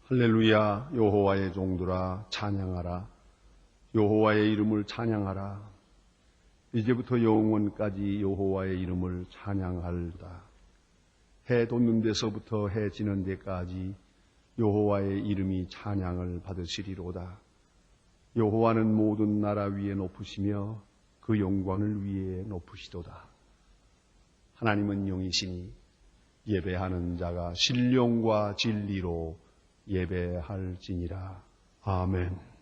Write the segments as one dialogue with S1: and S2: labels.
S1: 할렐루야. 여호와의 종들아 찬양하라. 여호와의 이름을 찬양하라. 이제부터 영원까지 여호와의 이름을 찬양할다. 해 돋는 데서부터 해 지는 데까지 여호와의 이름이 찬양을 받으시리로다. 여호와는 모든 나라 위에 높으시며 그 영광을 위에 높으시도다. 하나님은 영이시니 예배하는 자가 신령과 진리로 예배할지니라. 아멘.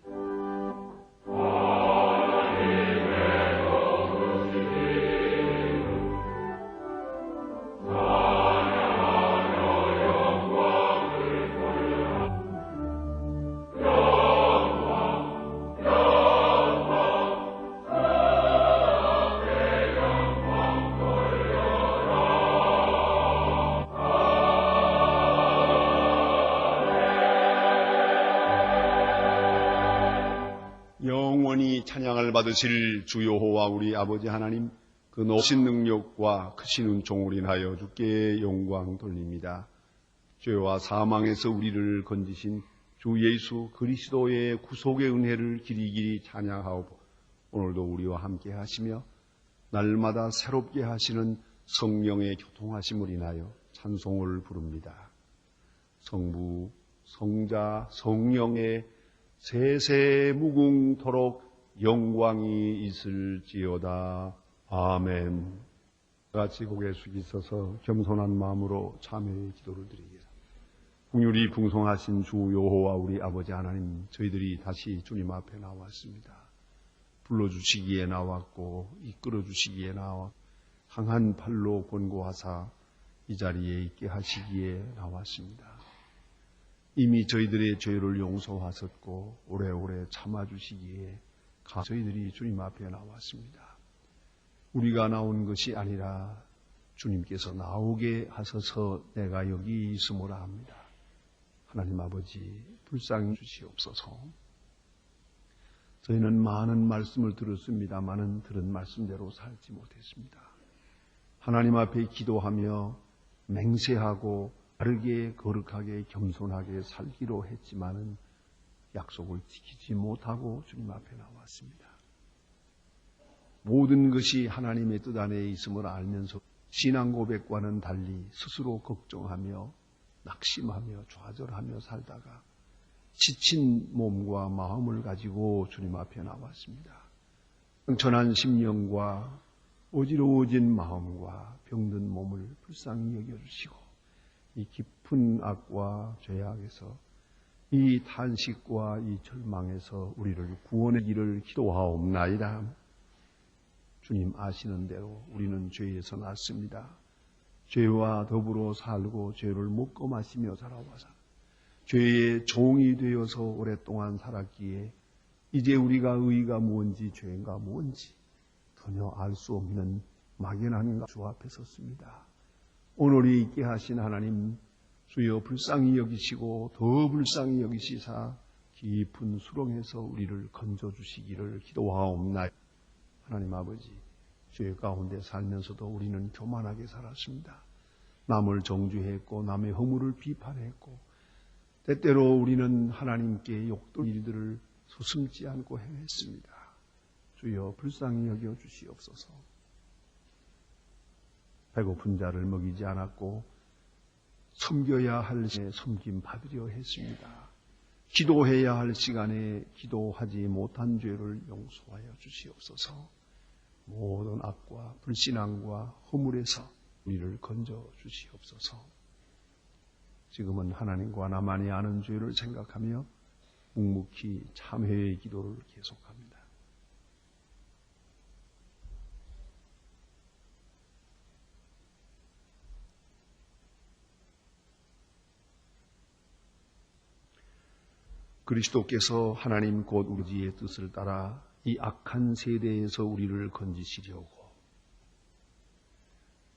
S1: 영원히 찬양을 받으실 주 여호와 우리 아버지 하나님, 그 높으신 능력과 크신 은총을 인하여 주께 영광 돌립니다. 죄와 사망에서 우리를 건지신 주 예수 그리스도의 구속의 은혜를 길이길이 찬양하오고, 오늘도 우리와 함께 하시며 날마다 새롭게 하시는 성령의 교통하심을 인하여 찬송을 부릅니다. 성부, 성자, 성령의 세세 무궁토록 영광이 있을지어다. 아멘. 같이 고개 숙이셔서 겸손한 마음으로 참회의 기도를 드리겠습니다. 긍휼이 풍성하신 주 여호와 우리 아버지 하나님, 저희들이 다시 주님 앞에 나왔습니다. 불러주시기에 나왔고 이끌어주시기에 나와 강한 팔로 권고하사 이 자리에 있게 하시기에 나왔습니다. 이미 저희들의 죄를 용서하셨고 오래오래 참아주시기에 저희들이 주님 앞에 나왔습니다. 우리가 나온 것이 아니라 주님께서 나오게 하셔서 내가 여기 있음을 압니다. 하나님 아버지, 불쌍히 주시옵소서. 저희는 많은 말씀을 들었습니다마는 들은 말씀대로 살지 못했습니다. 하나님 앞에 기도하며 맹세하고 바르게 거룩하게 겸손하게 살기로 했지만은 약속을 지키지 못하고 주님 앞에 나왔습니다. 모든 것이 하나님의 뜻 안에 있음을 알면서 신앙 고백과는 달리 스스로 걱정하며 낙심하며 좌절하며 살다가 지친 몸과 마음을 가지고 주님 앞에 나왔습니다. 상처난 심령과 어지러워진 마음과 병든 몸을 불쌍히 여겨주시고 이 깊은 악과 죄악에서 이 탄식과 이 절망에서 우리를 구원의 길을 기도하옵나이다. 주님 아시는 대로 우리는 죄에서 났습니다. 죄와 더불어 살고 죄를 먹고 마시며 살아와서 죄의 종이 되어서 오랫동안 살았기에 이제 우리가 의가 무언지 죄가 무언지 전혀 알 수 없는 막연한 주 앞에 섰습니다. 오늘이 있게 하신 하나님, 주여 불쌍히 여기시고 더 불쌍히 여기시사 깊은 수렁에서 우리를 건져주시기를 기도하옵나이다. 하나님 아버지, 죄 가운데 살면서도 우리는 교만하게 살았습니다. 남을 정죄했고 남의 허물을 비판했고 때때로 우리는 하나님께 욕될 일들을 서슴지 않고 행했습니다. 주여 불쌍히 여겨 주시옵소서. 배고픈 자를 먹이지 않았고 섬겨야 할 시간에 섬김 받으려 했습니다. 기도해야 할 시간에 기도하지 못한 죄를 용서하여 주시옵소서. 모든 악과 불신앙과 허물에서 우리를 건져 주시옵소서. 지금은 하나님과 나만이 아는 죄를 생각하며 묵묵히 참회의 기도를 계속합니다. 그리스도께서 하나님 곧 우리의 뜻을 따라 이 악한 세대에서 우리를 건지시려고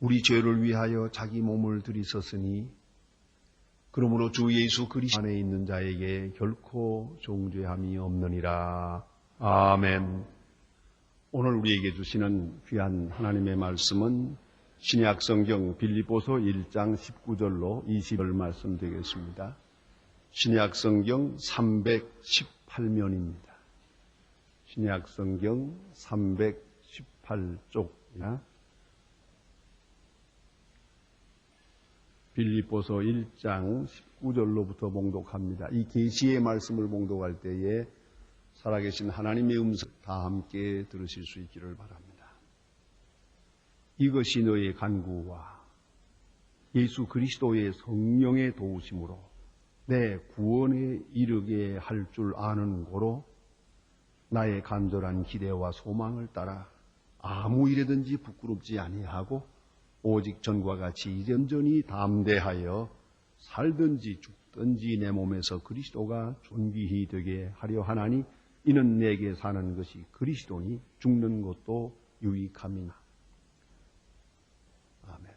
S1: 우리 죄를 위하여 자기 몸을 들이셨으니 그러므로 주 예수 그리스도 안에 있는 자에게 결코 정죄함이 없느니라. 아멘. 오늘 우리에게 주시는 귀한 하나님의 말씀은 신약 성경 빌립보서 1장 19절로 20절 말씀 되겠습니다. 신약 성경 318면입니다. 신약 성경 318쪽이나 빌립보서 1장 19절로부터 봉독합니다. 이 계시의 말씀을 봉독할 때에 살아계신 하나님의 음성 다 함께 들으실 수 있기를 바랍니다. 이것이 너의 간구와 예수 그리스도의 성령의 도우심으로 내 구원에 이르게 할 줄 아는 고로 나의 간절한 기대와 소망을 따라 아무 일에든지 부끄럽지 아니하고 오직 전과 같이 얌전히 담대하여 살든지 죽든지 내 몸에서 그리스도가 존귀히 되게 하려 하나니 이는 내게 사는 것이 그리스도니 죽는 것도 유익함이나. 아멘.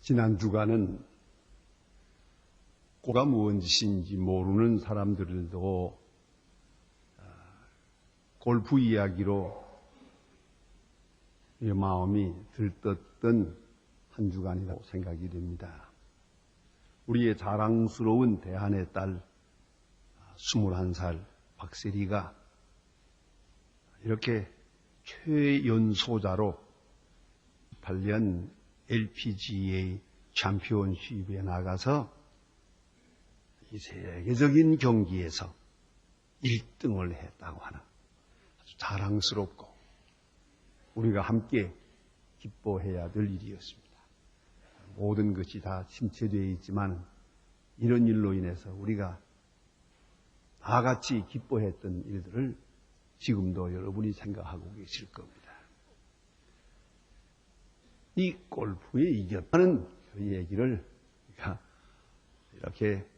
S1: 지난 주간은 꼬가 무언 짓인지 모르는 사람들도 골프 이야기로 마음이 들떴던 한 주간이라고 생각이 됩니다. 우리의 자랑스러운 대한의 딸 21살 박세리가 이렇게 최연소자로 8년 LPGA 챔피언십에 나가서 이 세계적인 경기에서 1등을 했다고 하는 아주 자랑스럽고 우리가 함께 기뻐해야 될 일이었습니다. 모든 것이 다 심체되어 있지만 이런 일로 인해서 우리가 다 같이 기뻐했던 일들을 지금도 여러분이 생각하고 계실 겁니다. 이 골프에 이겼다는 그 얘기를 이렇게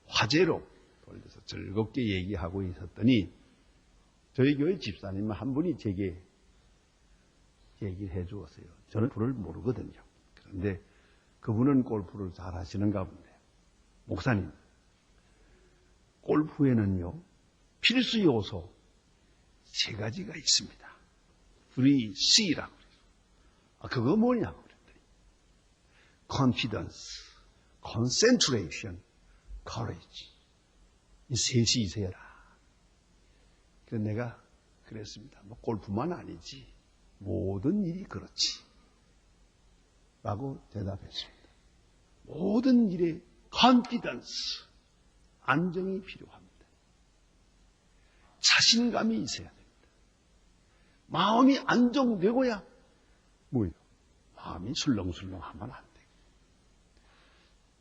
S1: 화제로 돌려서 즐겁게 얘기하고 있었더니 저희 교회 집사님 한 분이 제게 얘기를 해 주었어요. 저는 골프를 모르거든요. 그런데 그분은 골프를 잘 하시는가 본데, 목사님, 골프에는요 필수 요소 3가지가 있습니다. 3C라고 그래요. 그거 뭐냐고 그랬더니 confidence, concentration, courage. 이 3이 있어야라. 그래서 내가 그랬습니다. 뭐 골프만 아니지 모든 일이 그렇지 라고 대답했습니다. 모든 일에 confidence, 안정이 필요합니다. 자신감이 있어야 됩니다. 마음이 안정되고야 뭐예요? 마음이 술렁술렁하면 안 되고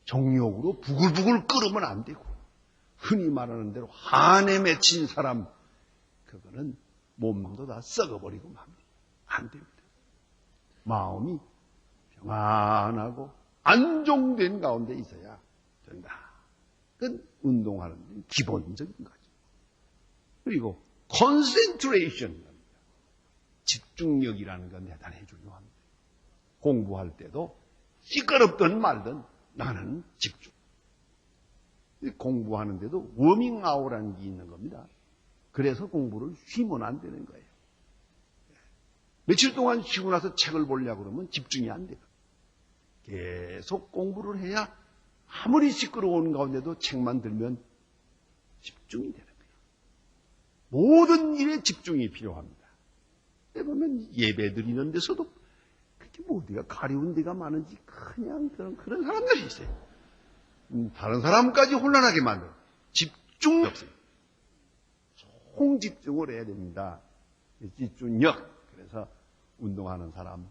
S1: 정욕으로 부글부글 끓으면 안 되고 흔히 말하는 대로 한에 맺힌 사람 그거는 몸도 다 썩어버리고 맙니다. 안 됩니다. 마음이 평안하고 안정된 가운데 있어야 된다. 그건 운동하는 데 기본적인 거죠. 그리고 concentration, 집중력이라는 건 대단히 중요합니다. 공부할 때도 시끄럽든 말든 나는 집중. 공부하는데도 워밍아웃이라는 게 있는 겁니다. 그래서 공부를 쉬면 안 되는 거예요. 며칠 동안 쉬고 나서 책을 보려고 그러면 집중이 안 돼요. 계속 공부를 해야 아무리 시끄러운 가운데도 책만 들면 집중이 되는 거예요. 모든 일에 집중이 필요합니다. 보면 예배 드리는 데서도 그렇게 뭐 어디가 가려운 데가 많은지 그냥 그런 사람들이 있어요. 다른 사람까지 혼란하게 만들어. 집중이 없어요. 총집중을 해야 됩니다. 집중력. 그래서 운동하는 사람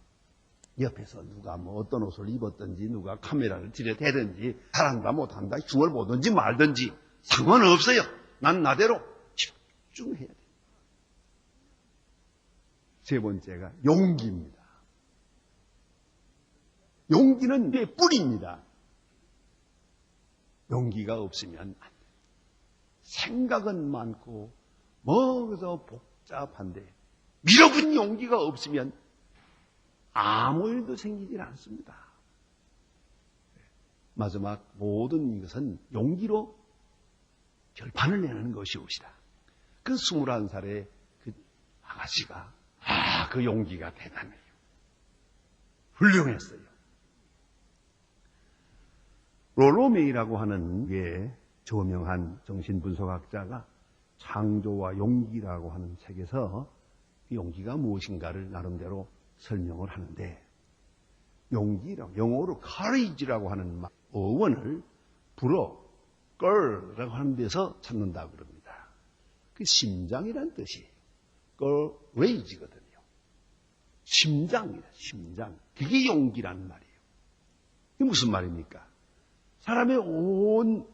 S1: 옆에서 누가 뭐 어떤 옷을 입었든지 누가 카메라를 들여대든지 잘한다 못한다 흉을 보든지 말든지 상관없어요. 난 나대로 집중해야 돼요. 3번째가 용기입니다. 용기는 내 뿌리입니다. 용기가 없으면 안 돼요. 생각은 많고 뭐서 복잡한데 밀어붙인 용기가 없으면 아무 일도 생기질 않습니다. 마지막 모든 것은 용기로 결판을 내는 것이옵시다. 그 21살의 그 아가씨가 그 용기가 대단해요. 훌륭했어요. 롤로메이라고 하는 게 저명한 정신분석학자가 창조와 용기라고 하는 책에서 용기가 무엇인가를 나름대로 설명을 하는데 용기라고 영어로 courage라고 하는 어원을 불어 girl라고 하는 데서 찾는다고 그럽니다. 그 심장이란 뜻이에요. courage거든요. 심장이다. 심장. 그게 용기란 말이에요. 이게 무슨 말입니까? 사람의 온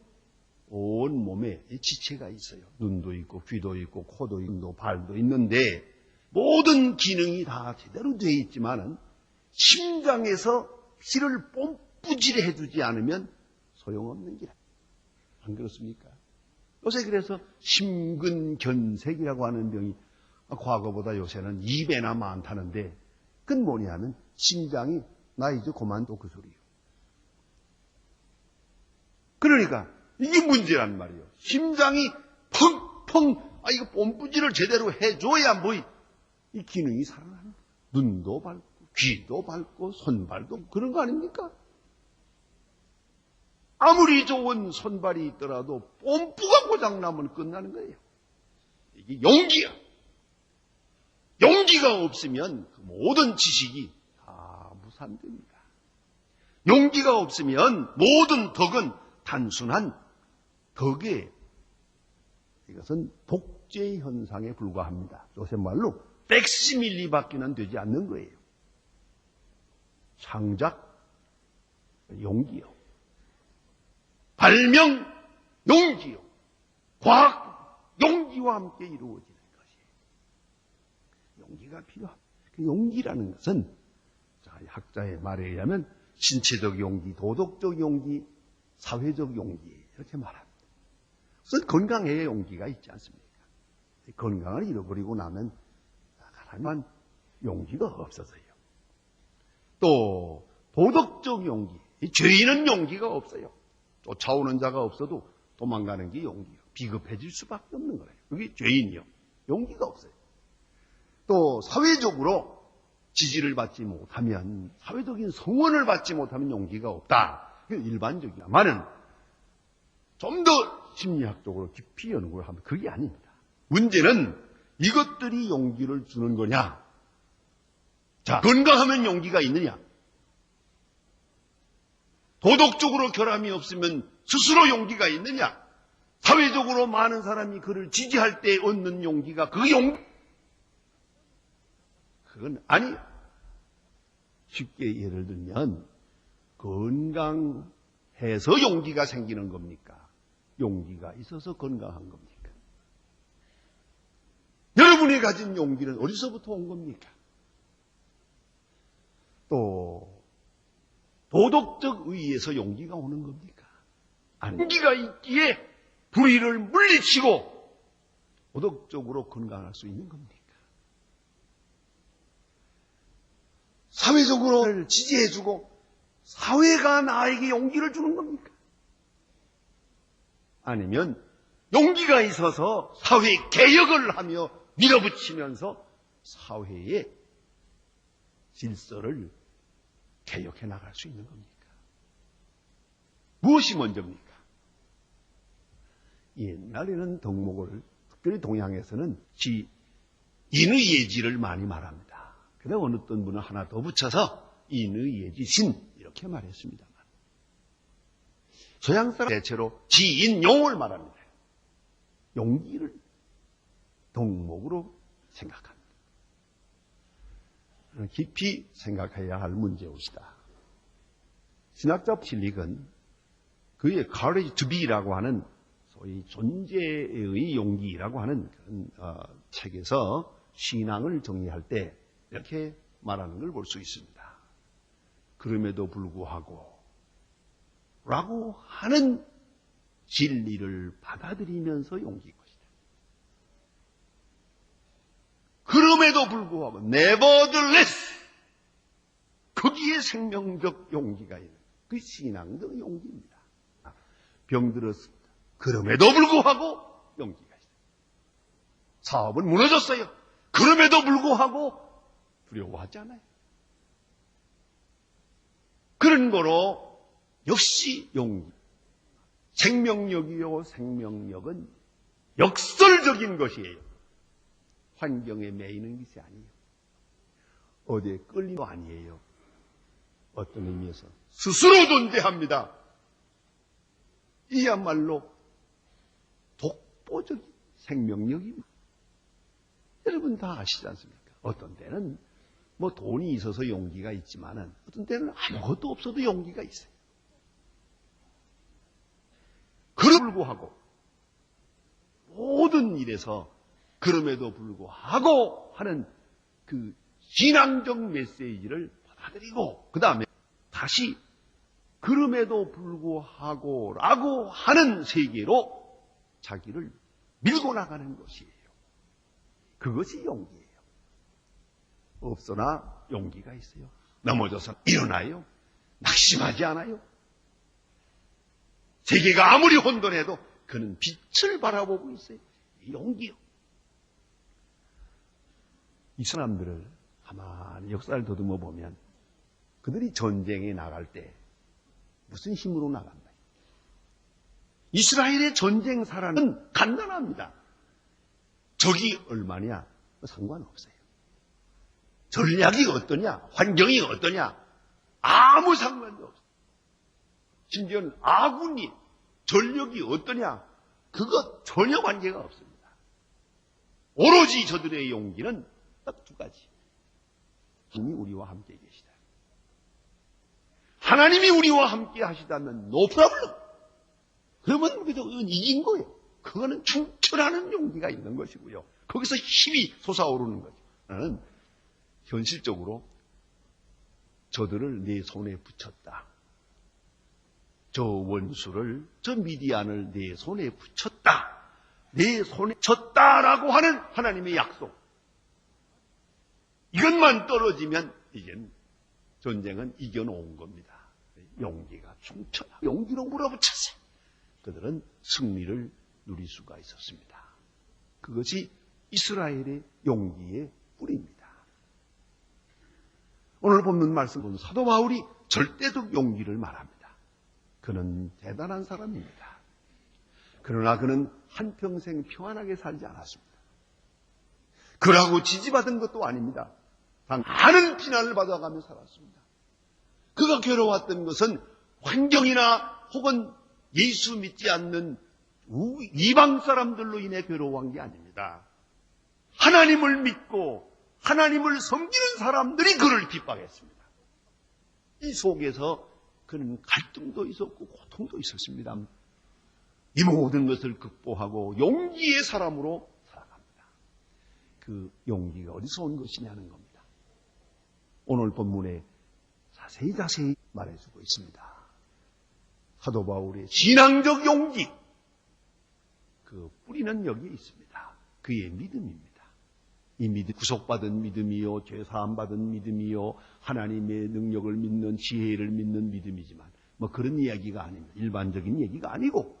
S1: 몸에 지체가 있어요. 눈도 있고 귀도 있고 코도 있고 발도 있는데 모든 기능이 다 제대로 되어 있지만은 심장에서 피를 뽐뿌지게 해주지 않으면 소용없는 길. 안 그렇습니까? 요새 그래서 심근경색이라고 하는 병이 과거보다 요새는 2배나 많다는데 그건 뭐냐면 심장이 나 이제 그만둬 그 소리예요. 그러니까 이게 문제란 말이에요. 심장이 펑펑 이거 뽐뿌지를 제대로 해줘야 뭐 이 기능이 살아나는 거예요. 눈도 밝고 귀도 밝고 손발도 그런 거 아닙니까? 아무리 좋은 손발이 있더라도 뽐뿌가 고장나면 끝나는 거예요. 이게 용기야. 용기가 없으면 그 모든 지식이 다 무산됩니다. 용기가 없으면 모든 덕은 단순한 덕에 이것은 독재 현상에 불과합니다. 요새 말로 백시밀리밖에는 되지 않는 거예요. 창작, 용기요. 발명 용기요. 과학 용기와 함께 이루어지는 것이에요. 용기가 필요합니다. 그 용기라는 것은 학자의 말에 의하면 신체적 용기, 도덕적 용기, 사회적 용기 이렇게 말합니다. 우선 건강해야 용기가 있지 않습니까? 건강을 잃어버리고 나면 사람은 용기가 없어서요. 또 도덕적 용기, 죄인은 용기가 없어요. 쫓아오는 자가 없어도 도망가는 게 용기예요. 비겁해질 수밖에 없는 거예요. 그게 죄인이요. 용기가 없어요. 또 사회적으로 지지를 받지 못하면, 사회적인 성원을 받지 못하면 용기가 없다. 일반적이야만은 좀 더 심리학적으로 깊이 연구를 하면 그게 아닙니다. 문제는 이것들이 용기를 주는 거냐? 자, 건강하면 용기가 있느냐? 도덕적으로 결함이 없으면 스스로 용기가 있느냐? 사회적으로 많은 사람이 그를 지지할 때 얻는 용기가 그 용기? 그건 아니에요. 쉽게 예를 들면 건강해서 용기가 생기는 겁니까? 용기가 있어서 건강한 겁니까? 여러분이 가진 용기는 어디서부터 온 겁니까? 또 도덕적 의의에서 용기가 오는 겁니까? 아니, 용기가 있기에 불의를 물리치고 도덕적으로 건강할 수 있는 겁니까? 사회적으로 지지해주고 사회가 나에게 용기를 주는 겁니까? 아니면 용기가 있어서 사회 개혁을 하며 밀어붙이면서 사회의 질서를 개혁해 나갈 수 있는 겁니까? 무엇이 먼저입니까? 옛날에는 덕목을, 특별히 동양에서는 인의예지를 많이 말합니다. 그런데 어느 어떤 분은 하나 더 붙여서 인의예지신 이렇게 말했습니다만, 서양 사람 대체로 지인용을 말합니다. 용기를 덕목으로 생각합니다. 깊이 생각해야 할 문제입니다. 신학자 실릭은 그의 Courage to Be라고 하는 소위 존재의 용기라고 하는 그런 책에서 신앙을 정리할 때 이렇게 말하는 걸 볼 수 있습니다. 그럼에도 불구하고 라고 하는 진리를 받아들이면서 용기인 것이다. 그럼에도 불구하고 nevertheless 거기에 생명적 용기가 있는 그 신앙적 용기입니다. 병들었습니다. 그럼에도 불구하고 용기가 있어요. 사업은 무너졌어요. 그럼에도 불구하고 두려워하지 않아요. 그런 거로 역시 용기. 생명력이요, 생명력은 역설적인 것이에요. 환경에 매이는 것이 아니에요. 어디에 끌리는 거 아니에요. 어떤 의미에서 스스로 존재합니다. 이야말로 독보적인 생명력입니다. 여러분 다 아시지 않습니까? 어떤 때는 뭐 돈이 있어서 용기가 있지만은 어떤 때는 아무것도 없어도 용기가 있어요. 그럼에도 불구하고 모든 일에서 그럼에도 불구하고 하는 그 신앙적 메시지를 받아들이고 그 다음에 다시 그럼에도 불구하고라고 하는 세계로 자기를 밀고 나가는 것이에요. 그것이 용기예요. 없으나 용기가 있어요. 넘어져서 일어나요. 낙심하지 않아요. 세계가 아무리 혼돈해도 그는 빛을 바라보고 있어요. 용기요. 이 사람들을 가만히 역사를 더듬어 보면 그들이 전쟁에 나갈 때 무슨 힘으로 나간다. 이스라엘의 전쟁 사람은 간단합니다. 적이 얼마냐? 상관없어요. 전략이 어떠냐? 환경이 어떠냐? 아무 상관도 없어요. 심지어는 아군이 전력이 어떠냐? 그거 전혀 관계가 없습니다. 오로지 저들의 용기는 딱 두 가지. 하나님이 우리와 함께 계시다. 하나님이 우리와 함께 하시다면 no problem. 그러면 그건 이긴 거예요. 그거는 충천하는 용기가 있는 것이고요. 거기서 힘이 솟아오르는 거죠. 나는 현실적으로 저들을 내 손에 붙였다. 저 원수를, 저 미디안을 내 손에 붙였다. 내 손에 졌다라고 하는 하나님의 약속. 이것만 떨어지면 이젠 전쟁은 이겨놓은 겁니다. 용기가 충천하고 용기로 물어붙였어요. 그들은 승리를 누릴 수가 있었습니다. 그것이 이스라엘의 용기의 뿌리입니다. 오늘 본문 말씀은 사도 바울이 절대적 용기를 말합니다. 그는 대단한 사람입니다. 그러나 그는 한평생 평안하게 살지 않았습니다. 그러고 지지받은 것도 아닙니다. 많은 비난을 받아가며 살았습니다. 그가 괴로웠던 것은 환경이나 혹은 예수 믿지 않는 이방 사람들로 인해 괴로워한 게 아닙니다. 하나님을 믿고 하나님을 섬기는 사람들이 그를 핍박했습니다. 이 속에서 그는 갈등도 있었고 고통도 있었습니다. 이 모든 것을 극복하고 용기의 사람으로 살아갑니다. 그 용기가 어디서 온 것이냐는 겁니다. 오늘 본문에 자세히 말해주고 있습니다. 사도 바울의 신앙적 용기, 그 뿌리는 여기에 있습니다. 그의 믿음입니다. 이 믿음, 구속받은 믿음이요, 죄사함 받은 믿음이요, 하나님의 능력을 믿는, 지혜를 믿는 믿음이지만 뭐 그런 이야기가 아닙니다. 일반적인 얘기가 아니고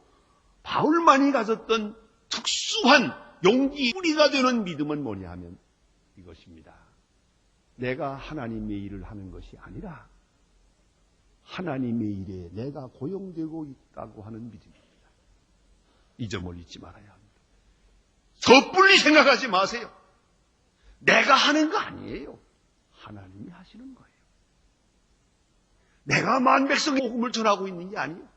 S1: 바울만이 가졌던 특수한 용기 뿌리가 되는 믿음은 뭐냐 하면 이것입니다. 내가 하나님의 일을 하는 것이 아니라 하나님의 일에 내가 고용되고 있다고 하는 믿음입니다. 이 점을 잊지 말아야 합니다. 섣불리 생각하지 마세요. 내가 하는 거 아니에요. 하나님이 하시는 거예요. 내가 만백성의 복음을 전하고 있는 게 아니에요.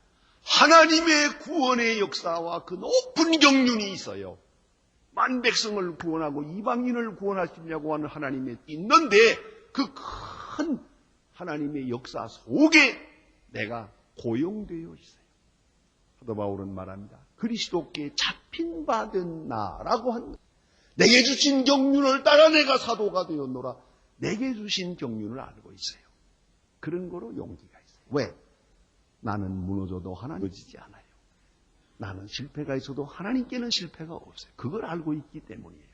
S1: 하나님의 구원의 역사와 그 높은 경륜이 있어요. 만백성을 구원하고 이방인을 구원하시려고 하는 하나님의 있는데 그 큰 하나님의 역사 속에 내가 고용되어 있어요. 사도 바울은 말합니다. 그리스도께 잡힌 바 된 나라고 한 내게 주신 경륜을 따라 내가 사도가 되었노라. 내게 주신 경륜을 알고 있어요. 그런 거로 용기가 있어요. 왜? 나는 무너져도 하나님 무너지지 않아요. 나는 실패가 있어도 하나님께는 실패가 없어요. 그걸 알고 있기 때문이에요.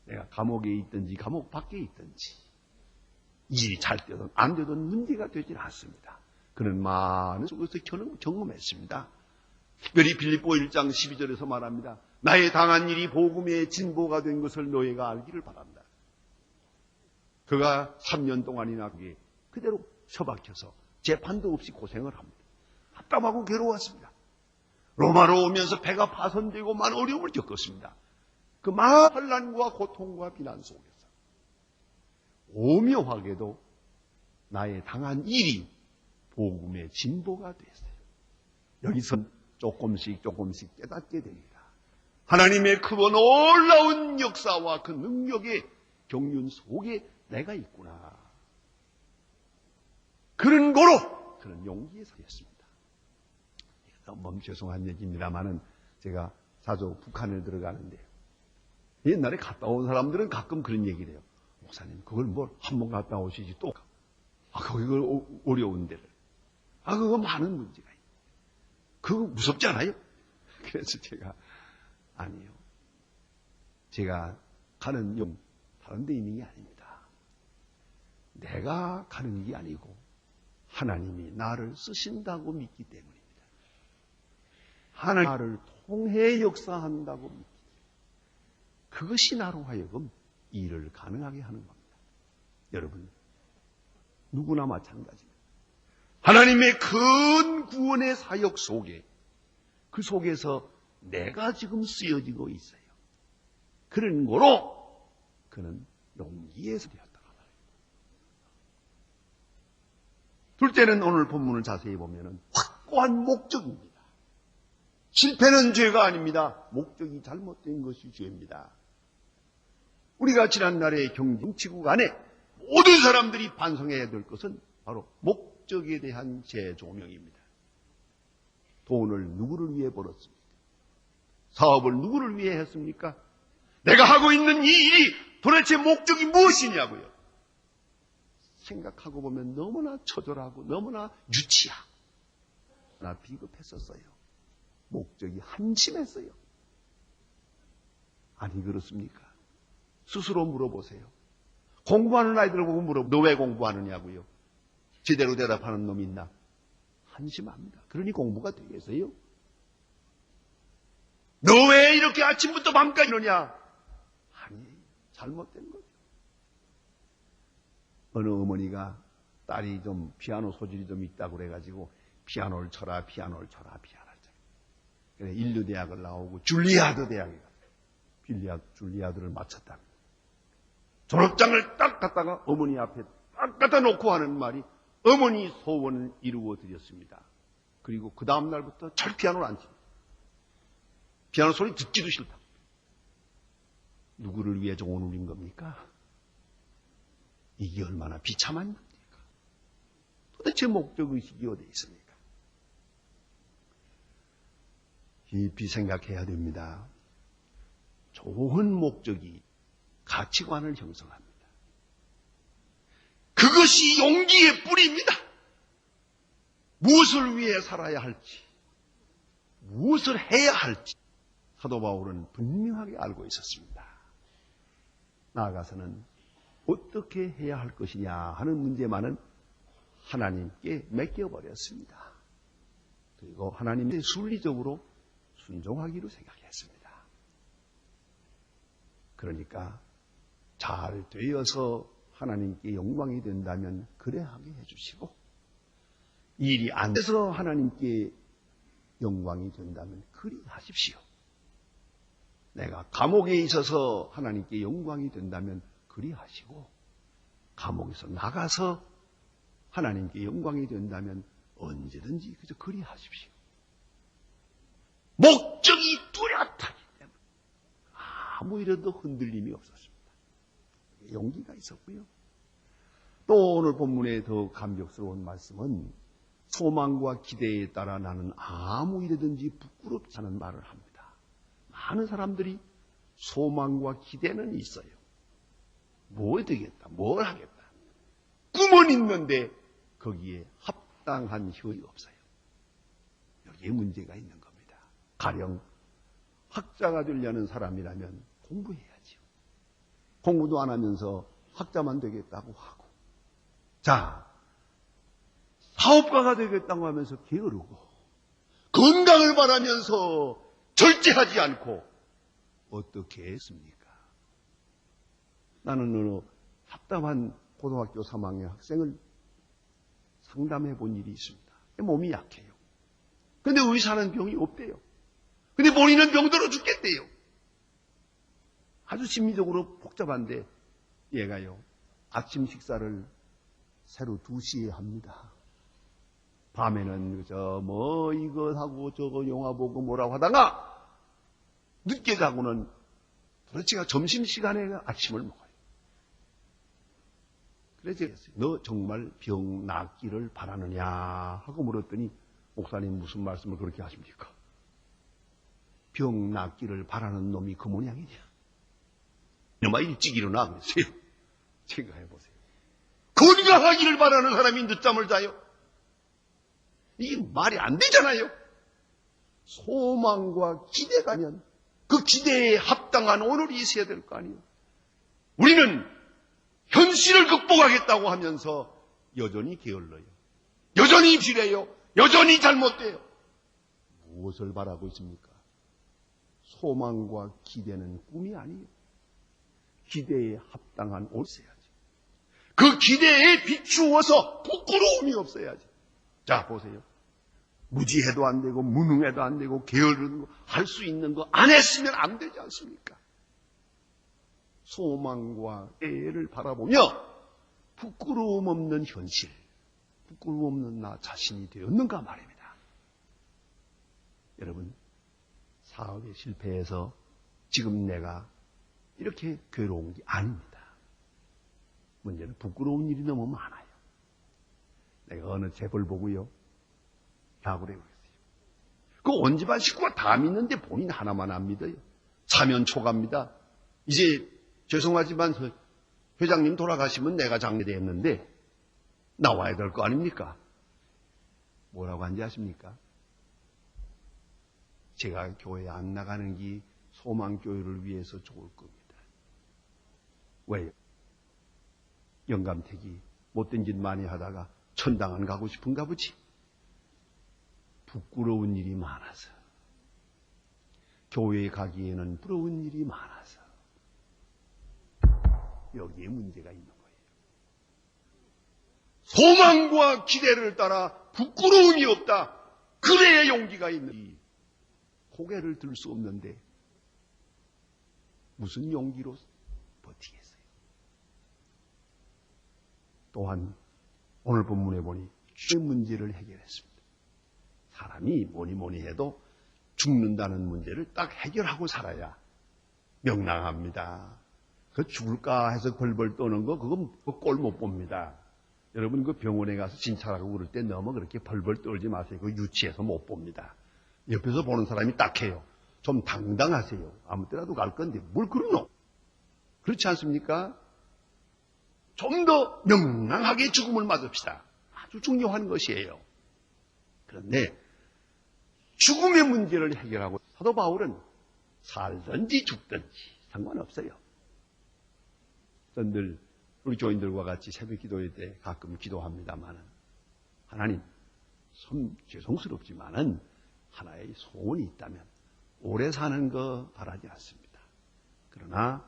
S1: 내가 감옥에 있든지 감옥 밖에 있든지 일이 잘 되든 안 되든 문제가 되질 않습니다. 그는 많은 속에서 경험했습니다. 특별히 빌립보 1장 12절에서 말합니다. 나의 당한 일이 복음의 진보가 된 것을 너희가 알기를 바란다. 그가 3년 동안이나 그대로 처박혀서 재판도 없이 고생을 합니다. 답답하고 괴로웠습니다. 로마로 오면서 배가 파손되고 많은 어려움을 겪었습니다. 그 많은 환난과 고통과 비난 속에서 오묘하게도 나의 당한 일이 복음의 진보가 됐어요. 여기서 조금씩 깨닫게 됩니다. 하나님의 크고 놀라운 역사와 그 능력의 경륜 속에 내가 있구나. 그런 거로 그런 용기에 서였습니다. 너무 죄송한 얘기입니다만은 제가 자주 북한을 들어가는데 옛날에 갔다 온 사람들은 가끔 그런 얘기를 해요. 목사님 그걸 뭘 한 번 갔다 오시지 또 그걸 어려운 데를 그거 많은 문제가 있어요. 그거 무섭지 않아요? 그래서 제가 아니요. 제가 가는 용 다른 데 있는 게 아닙니다. 내가 가는 게 아니고 하나님이 나를 쓰신다고 믿기 때문입니다. 하나님 나를 통해 역사한다고 믿기 때문에 그것이 나로 하여금 일을 가능하게 하는 겁니다. 여러분 누구나 마찬가지입니다. 하나님의 큰 구원의 사역 속에 그 속에서 내가 지금 쓰여지고 있어요. 그런 거로 그는 용기에서 되었다고 말합니다. 둘째는 오늘 본문을 자세히 보면 확고한 목적입니다. 실패는 죄가 아닙니다. 목적이 잘못된 것이 죄입니다. 우리가 지난날의 정치국 안에 모든 사람들이 반성해야 될 것은 바로 목적에 대한 재조명입니다. 돈을 누구를 위해 벌었습니까? 사업을 누구를 위해 했습니까? 내가 하고 있는 이 일이 도대체 목적이 무엇이냐고요. 생각하고 보면 너무나 처절하고 너무나 유치하고 나 비겁했었어요. 목적이 한심했어요. 아니 그렇습니까? 스스로 물어보세요. 공부하는 아이들 보고 너 왜 공부하느냐고요. 제대로 대답하는 놈이 있나? 한심합니다. 그러니 공부가 되겠어요? 너 왜 이렇게 아침부터 밤까지 이러냐? 아니, 잘못된 거죠. 어느 어머니가 딸이 좀 피아노 소질이 좀 있다고 그래가지고 피아노를 쳐라. 그래, 인류대학을 나오고 줄리아드 대학에 갔어요. 줄리아드를 마쳤답니다. 졸업장을 딱 갖다가 어머니 앞에 딱 갖다 놓고 하는 말이 어머니 소원을 이루어 드렸습니다. 그리고 그 다음 날부터 절 피아노를 안 칩니다. 피아노 소리 듣기도 싫다. 누구를 위해 종을 울린 겁니까? 이게 얼마나 비참한 겁니까? 도대체 목적의식이 어디에 있습니까? 깊이 생각해야 됩니다. 좋은 목적이 가치관을 형성합니다. 그것이 용기의 뿌리입니다. 무엇을 위해 살아야 할지, 무엇을 해야 할지 사도 바울은 분명하게 알고 있었습니다. 나아가서는 어떻게 해야 할 것이냐 하는 문제만은 하나님께 맡겨버렸습니다. 그리고 하나님께 순리적으로 순종하기로 생각했습니다. 그러니까 잘 되어서 하나님께 영광이 된다면 그래하게 해주시고, 일이 안 돼서 하나님께 영광이 된다면 그리하십시오. 내가 감옥에 있어서 하나님께 영광이 된다면 그리하시고, 감옥에서 나가서 하나님께 영광이 된다면 언제든지 그저 그리하십시오. 목적이 뚜렷하기 때문에 아무 일에도 흔들림이 없었습니다. 용기가 있었고요. 또 오늘 본문의 더 감격스러운 말씀은 소망과 기대에 따라 나는 아무 일에든지 부끄럽지 않은 말을 합니다. 많은 사람들이 소망과 기대는 있어요. 뭐 되겠다, 뭘 하겠다. 꿈은 있는데 거기에 합당한 힘이 없어요. 여기에 문제가 있는 겁니다. 가령 학자가 되려는 사람이라면 공부해야죠. 공부도 안 하면서 학자만 되겠다고 하고, 자, 사업가가 되겠다고 하면서 게으르고, 건강을 바라면서 절제하지 않고 어떻게 했습니까? 나는 어느 답답한 고등학교 3학년 학생을 상담해 본 일이 있습니다. 몸이 약해요. 근데 의사는 병이 없대요. 근데 본인은 병들어 죽겠대요. 아주 심리적으로 복잡한데 얘가요, 아침 식사를 새로 2시에 합니다. 밤에는 이거 하고 저거 영화 보고 뭐라고 하다가 늦게 자고는 도대체가 점심시간에 아침을 먹어요. 그래서 너 정말 병 낫기를 바라느냐 하고 물었더니, 목사님 무슨 말씀을 그렇게 하십니까? 병 낫기를 바라는 놈이 그 모양이냐? 너마 일찍 일어나 그랬어요. 생각해보세요. 건강하기를 바라는 사람이 늦잠을 자요? 이게 말이 안 되잖아요. 소망과 기대가 아니면 그 기대에 합당한 오늘이 있어야 될 거 아니에요. 우리는 현실을 극복하겠다고 하면서 여전히 게을러요. 여전히 비례요. 여전히 잘못돼요. 무엇을 바라고 있습니까? 소망과 기대는 꿈이 아니에요. 기대에 합당한 옷을 써야지. 그 기대에 비추어서 부끄러움이 없어야지. 자, 보세요. 무지해도 안 되고 무능해도 안 되고 게으른 거, 할 수 있는 거 안 했으면 안 되지 않습니까? 소망과 애를 바라보며 부끄러움 없는 현실, 부끄러움 없는 나 자신이 되었는가 말입니다. 여러분, 사업에 실패해서 지금 내가 이렇게 괴로운 게 아닙니다. 문제는 부끄러운 일이 너무 많아요. 내가 어느 재벌 보고요. 야구를 해보겠어요. 그 온 집안 식구가 다 믿는데 본인 하나만 안 믿어요. 사면 초갑니다. 이제 죄송하지만 회장님 돌아가시면 내가 장례되었는데 나와야 될 거 아닙니까? 뭐라고 한지 아십니까? 제가 교회 안 나가는 게 소망교회를 위해서 좋을 겁니다. 왜요? 영감택이 못된 짓 많이 하다가 천당 안 가고 싶은가 보지. 부끄러운 일이 많아서. 교회에 가기에는 부러운 일이 많아서. 여기에 문제가 있는 거예요. 소망과 기대를 따라 부끄러움이 없다. 그래야 용기가 있는. 고개를 들 수 없는데 무슨 용기로 버티겠어요? 또한 오늘 본문에 보니 죽는 문제를 해결했습니다. 사람이 뭐니 해도 죽는다는 문제를 딱 해결하고 살아야 명랑합니다. 그 죽을까 해서 벌벌 떠는 거 그건 꼴 못 봅니다. 여러분 그 병원에 가서 진찰하고 그럴 때 너무 그렇게 벌벌 떨지 마세요. 그 유치해서 못 봅니다. 옆에서 보는 사람이 딱해요. 좀 당당하세요. 아무 때라도 갈 건데 뭘 그러노? 그렇지 않습니까? 좀 더 명랑하게 죽음을 맞읍시다. 아주 중요한 것이에요. 그런데 죽음의 문제를 해결하고 사도 바울은 살든지 죽든지 상관없어요. 늘 우리 교인들과 같이 새벽 기도회 때 가끔 기도합니다만은 하나님 죄송스럽지만은 하나의 소원이 있다면 오래 사는 거 바라지 않습니다. 그러나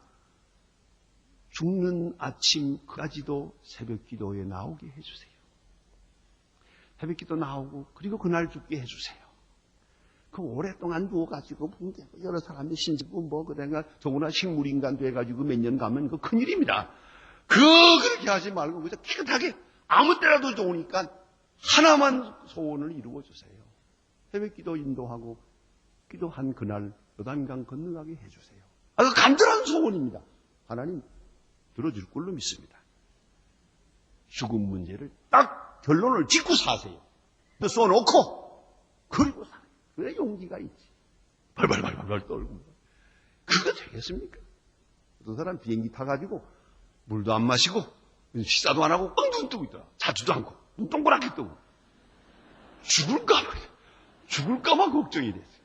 S1: 죽는 아침까지도 새벽 기도에 나오게 해주세요. 새벽 기도 나오고 그리고 그날 죽게 해주세요. 그 오랫동안 누워가지고 여러 사람이 신지고 뭐 그런가 더구나 식물인간 돼가지고 몇 년 가면 그 큰일입니다. 그렇게 하지 말고 그저 깨끗하게 아무 때라도 좋으니까 하나만 소원을 이루어주세요. 새벽 기도 인도하고 기도한 그날 요단강 건너가게 해주세요. 아주 간절한 소원입니다. 하나님 들어줄 걸로 믿습니다. 죽음 문제를 딱 결론을 짓고 사세요. 써놓고 그리고 사세요. 그래 용기가 있지. 발발발발 떨고. 그거 되겠습니까? 어떤 사람 비행기 타가지고 물도 안 마시고 식사도 안 하고 뻥 뜨고 있더라. 자주도 않고 눈 동그랗게 뜨고. 죽을까봐 걱정이 됐어요.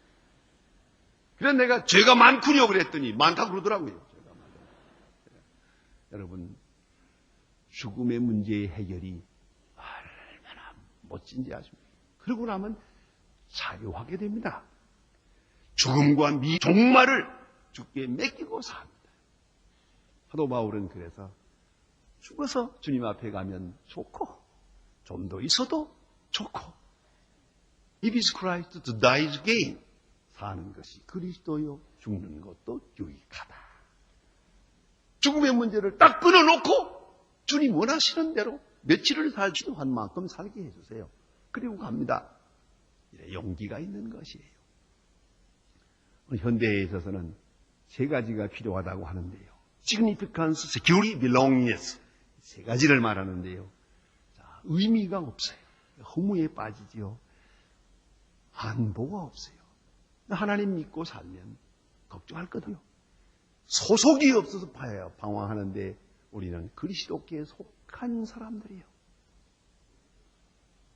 S1: 그래서 내가 죄가 많군요 그랬더니 많다고 그러더라고요. 죄가 많다. 여러분 죽음의 문제의 해결이 얼마나 멋진지 아십니까? 그러고 나면 자유하게 됩니다. 죽음과 종말을 주께 맡기고 삽니다. 사도 바울은 그래서 죽어서 주님 앞에 가면 좋고 좀 더 있어도 좋고 If it's Christ to die is gain. 사는 것이 그리스도요 죽는 것도 유익하다. 죽음의 문제를 딱 끊어놓고 주님 원하시는 대로 며칠을 살지도 한 만큼 살게 해주세요. 그리고 갑니다. 이래 용기가 있는 것이에요. 현대에 있어서는 세 가지가 필요하다고 하는데요. Significance, security, belongingness. 세 가지를 말하는데요. 자, 의미가 없어요. 허무에 빠지지요. 안보가 없어요. 하나님 믿고 살면 걱정할 거든요. 소속이 없어서 방황하는데 우리는 그리스도께 속한 사람들이에요.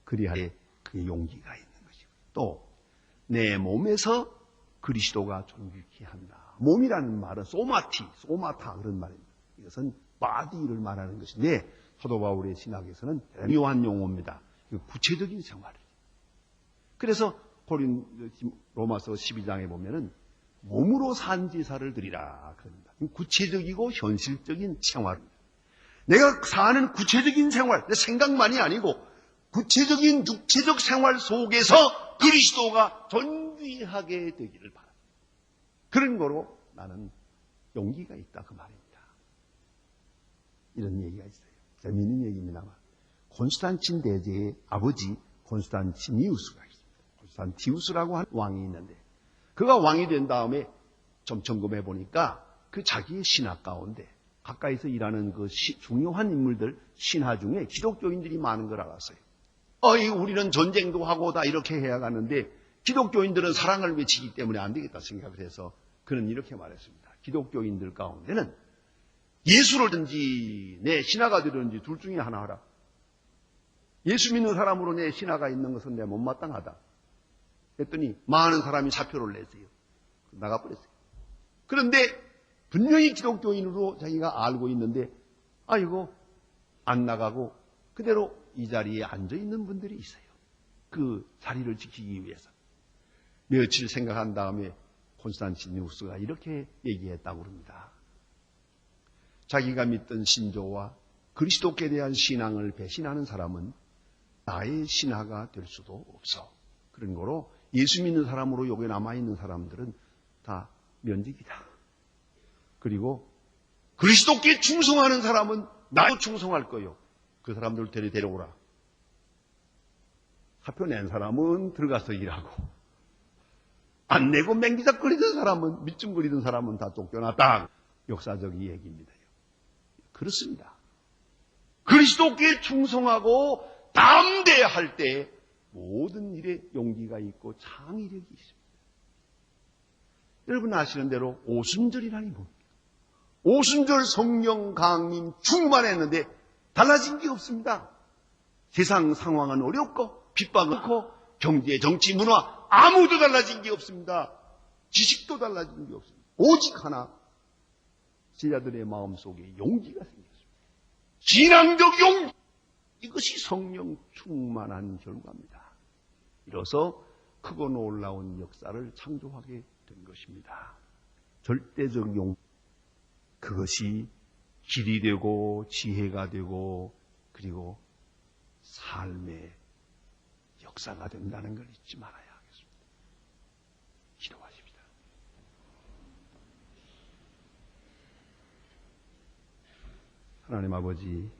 S1: 그리하여 그 용기가 있는 것이고 또 내 몸에서 그리스도가 존귀케 한다. 몸이라는 말은 소마타 그런 말입니다. 이것은 바디를 말하는 것인데 사도 바울의 신학에서는 중요한 용어입니다. 구체적인 생활이에요. 그래서 로마서 12장에 보면은 몸으로 산 제사를 드리라 그럽니다. 구체적이고 현실적인 생활입니다. 내가 사는 구체적인 생활, 내 생각만이 아니고 구체적인 육체적 생활 속에서 그리스도가 존귀하게 되기를 바랍니다. 그런 거로 나는 용기가 있다 그 말입니다. 이런 얘기가 있어요. 재미있는 얘기입니다만 콘스탄틴 대제의 아버지 콘스탄티니우스가 있습니다. 콘스탄티우스라고 하는 왕이 있는데 그가 왕이 된 다음에 좀 점검해 보니까 그 자기의 신하 가운데 가까이서 일하는 그 중요한 인물들 신하 중에 기독교인들이 많은 걸 알았어요. 우리는 전쟁도 하고 다 이렇게 해야 가는데 기독교인들은 사랑을 외치기 때문에 안 되겠다 생각을 해서 그는 이렇게 말했습니다. 기독교인들 가운데는 예수를 든지 내 신하가 되든지 둘 중에 하나 하라. 예수 믿는 사람으로 내 신하가 있는 것은 내 못마땅하다. 했더니 많은 사람이 사표를 냈어요. 나가버렸어요. 그런데 분명히 기독교인으로 자기가 알고 있는데 안 나가고 그대로 이 자리에 앉아있는 분들이 있어요. 그 자리를 지키기 위해서. 며칠 생각한 다음에 콘스탄티누스가 이렇게 얘기했다고 합니다. 자기가 믿던 신조와 그리스도께 대한 신앙을 배신하는 사람은 나의 신하가 될 수도 없어. 그런 거로 예수 믿는 사람으로 여기 남아있는 사람들은 다 면직이다. 그리고 그리스도께 충성하는 사람은 나도 충성할 거요. 그 사람들 데려오라. 사표 낸 사람은 들어가서 일하고 안 내고 맹기작거리던 사람은 밑둥거리던 사람은 다 쫓겨났다. 역사적 얘기입니다. 그렇습니다. 그리스도께 충성하고 담대할 때 모든 일에 용기가 있고 창의력이 있습니다. 여러분 아시는 대로 오순절이라니 뭡니까? 오순절 성령 강림 충만했는데 달라진 게 없습니다. 세상 상황은 어렵고 핍박은 많고 경제, 정치, 문화 아무도 달라진 게 없습니다. 지식도 달라진 게 없습니다. 오직 하나 제자들의 마음속에 용기가 생겼습니다. 신앙적 용기. 이것이 성령 충만한 결과입니다. 이로써 크고 놀라운 역사를 창조하게 된 것입니다. 절대적 용기. 그것이 길이 되고 지혜가 되고 그리고 삶의 역사가 된다는 걸 잊지 말아야 하겠습니다. 기도하십니다. 하나님 아버지,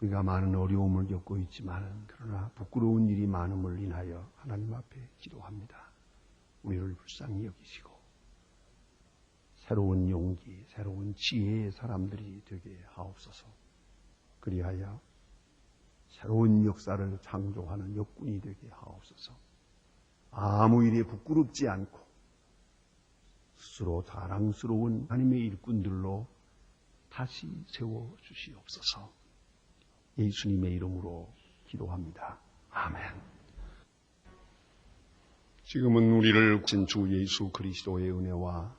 S1: 우리가 많은 어려움을 겪고 있지만 그러나 부끄러운 일이 많음을 인하여 하나님 앞에 기도합니다. 우리를 불쌍히 여기시고 새로운 용기, 새로운 지혜의 사람들이 되게 하옵소서. 그리하여 새로운 역사를 창조하는 역군이 되게 하옵소서. 아무 일에 부끄럽지 않고 스스로 자랑스러운 하나님의 일꾼들로 다시 세워주시옵소서. 예수님의 이름으로 기도합니다. 아멘. 지금은 우리를 구신 주 예수 그리스도의 은혜와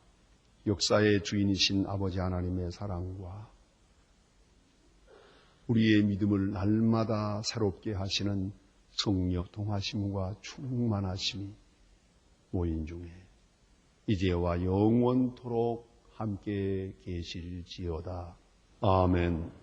S1: 역사의 주인이신 아버지 하나님의 사랑과 우리의 믿음을 날마다 새롭게 하시는 성령 동하심과 충만하심이 모인 중에 이제와 영원토록 함께 계실지어다. 아멘.